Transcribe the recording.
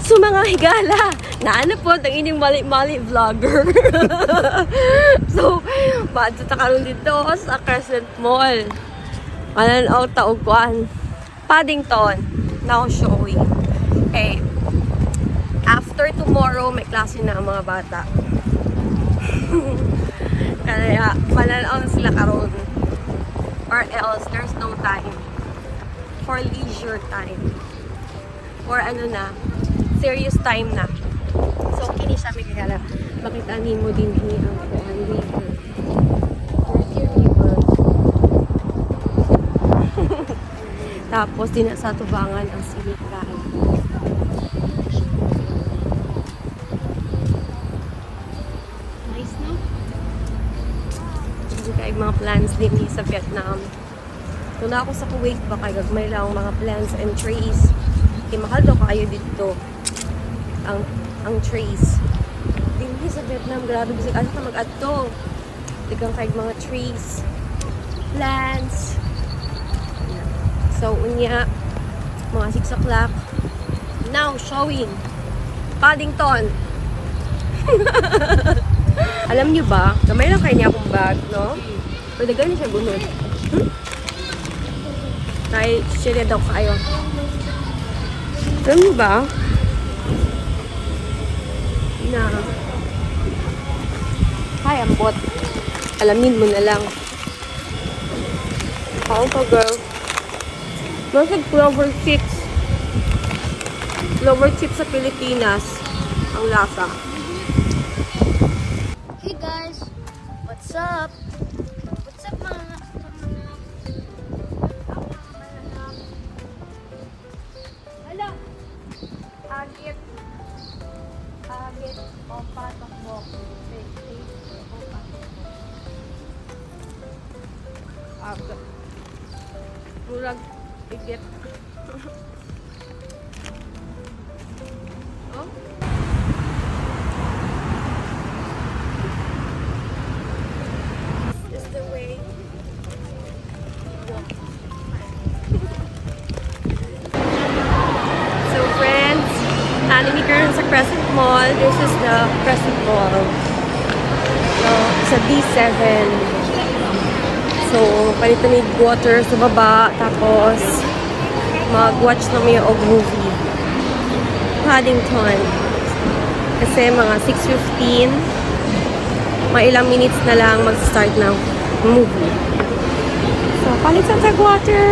So mga higala, naana po ang inyong mali-mali vlogger. So, maadto ta karon dito sa Crescent Mall. Anan ang taugkuan. Paddington. Now showing. Okay. After tomorrow, may klase na ang mga bata. Kaya, mananaw sila karon. Or else, there's no time. For leisure time. Or ano na, serious time na. So, kini siya may kagala. Makita mo din ni ang kuhan river. Dirty river. Tapos, din sa tubangan ang silikan. Nice, no? Hindi kayo mga plans din sa Vietnam. Kung na ako sa Kuwait, baka gagmay lang mga plants and trees. Mahal daw kayo dito ang trees. Hindi sa Vietnam, grabe bisig ano ka mag-adto. Digang kahit mga trees, plants. So, unya, mga 6 o'clock. Now, showing Paddington. Alam niyo ba, gamay lang kayo niya akong bag, no? Pero dagan siya gunod. Kaya siya daw kayo. Alam mo ba? Na ay, ambot. Alamin mo na lang. Oo ka, girl. Masag clover chips. Clover chips sa Pilipinas. Ang lasa. Hey guys! What's up? What's up mga Agit o patakbo. Agit. Murag igit. Oh? This is the way. So friends, nandito karon sa Crescent Mall. This is the Crescent Mall. So, sa D7. So, palitan may water sa baba. Tapos, mag-watch namin yung movie. Paddington. Kasi mga 6:15. Mga ilang minutes na lang mag-start ng movie. So, palitan sa water.